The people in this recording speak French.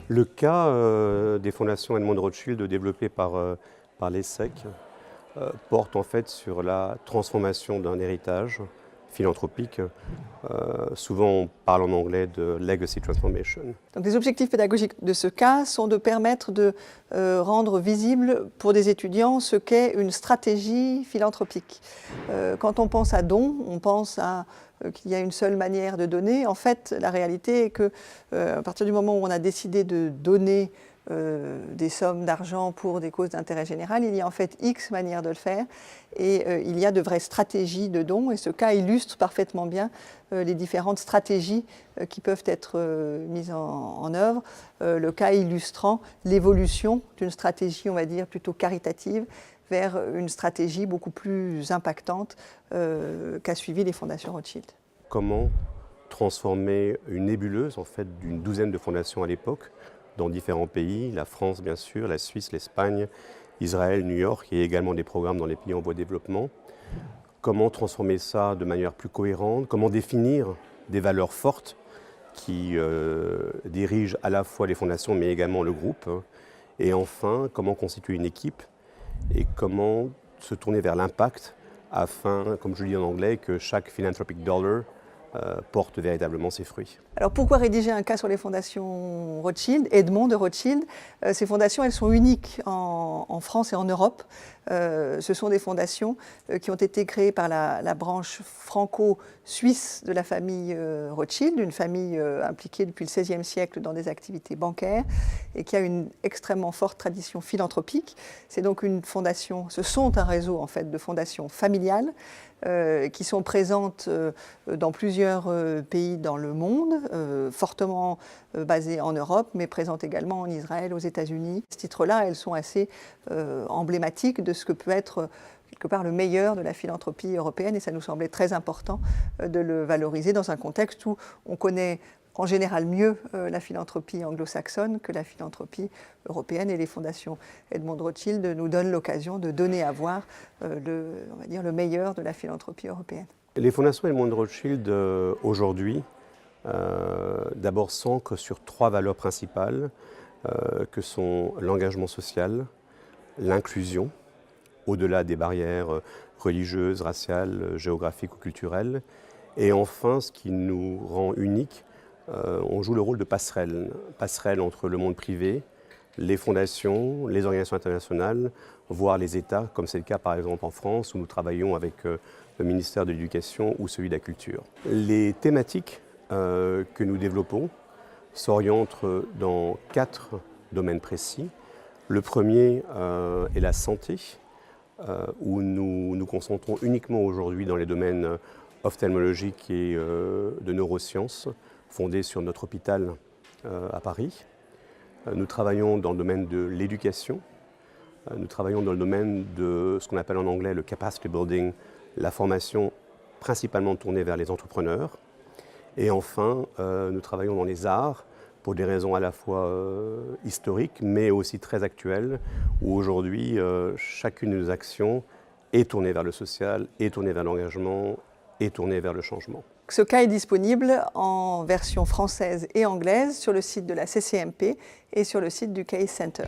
Le cas des fondations Edmond de Rothschild développées par l'ESSEC porte en fait sur la transformation d'un héritage philanthropique. Souvent on parle en anglais de legacy transformation. Donc les objectifs pédagogiques de ce cas sont de permettre de rendre visible pour des étudiants ce qu'est une stratégie philanthropique. Quand on pense à don, on pense à qu'il y a une seule manière de donner. En fait, la réalité est que à partir du moment où on a décidé de donner des sommes d'argent pour des causes d'intérêt général, il y a en fait X manières de le faire et il y a de vraies stratégies de dons et ce cas illustre parfaitement bien les différentes stratégies qui peuvent être mises en œuvre. Le cas illustrant l'évolution d'une stratégie, on va dire, plutôt caritative vers une stratégie beaucoup plus impactante qu'a suivi les fondations Rothschild. Comment transformer une nébuleuse en fait d'une douzaine de fondations à l'époque dans différents pays, la France bien sûr, la Suisse, l'Espagne, Israël, New York, et également des programmes dans les pays en voie de développement. Comment transformer ça de manière plus cohérente, comment définir des valeurs fortes qui dirigent à la fois les fondations mais également le groupe. Et enfin, comment constituer une équipe et comment se tourner vers l'impact afin, comme je le dis en anglais, que chaque philanthropic dollar porte véritablement ses fruits. Alors pourquoi rédiger un cas sur les fondations Rothschild, Edmond de Rothschild? Ces fondations, elles sont uniques en France et en Europe. Ce sont des fondations qui ont été créées par la branche franco-suisse de la famille Rothschild, une famille impliquée depuis le XVIe siècle dans des activités bancaires et qui a une extrêmement forte tradition philanthropique. C'est donc une fondation, ce sont un réseau en fait de fondations familiales qui sont présentes dans plusieurs pays dans le monde, fortement basées en Europe, mais présentes également en Israël, aux États-Unis. À ce titre-là, elles sont assez emblématiques de ce que peut être quelque part le meilleur de la philanthropie européenne et ça nous semblait très important de le valoriser dans un contexte où on connaît en général mieux la philanthropie anglo-saxonne que la philanthropie européenne et les fondations Edmond de Rothschild nous donnent l'occasion de donner à voir on va dire, le meilleur de la philanthropie européenne. Les fondations Edmond de Rothschild aujourd'hui d'abord s'ancrent sur trois valeurs principales que sont l'engagement social, l'inclusion, au-delà des barrières religieuses, raciales, géographiques ou culturelles, et enfin ce qui nous rend uniques, on joue le rôle de passerelle entre le monde privé, les fondations, les organisations internationales, voire les États, comme c'est le cas par exemple en France, où nous travaillons avec le ministère de l'Éducation ou celui de la Culture. Les thématiques que nous développons s'orientent dans 4 domaines précis. Le premier est la santé, où nous nous concentrons uniquement aujourd'hui dans les domaines ophtalmologiques et de neurosciences, fondé sur notre hôpital à Paris. Nous travaillons dans le domaine de l'éducation. Nous travaillons dans le domaine de ce qu'on appelle en anglais le capacity building, la formation principalement tournée vers les entrepreneurs. Et enfin, nous travaillons dans les arts pour des raisons à la fois historiques mais aussi très actuelles, où aujourd'hui chacune de nos actions est tournée vers le social, est tournée vers l'engagement, est tournée vers le changement. Ce cas est disponible en version française et anglaise sur le site de la CCMP et sur le site du Case Center.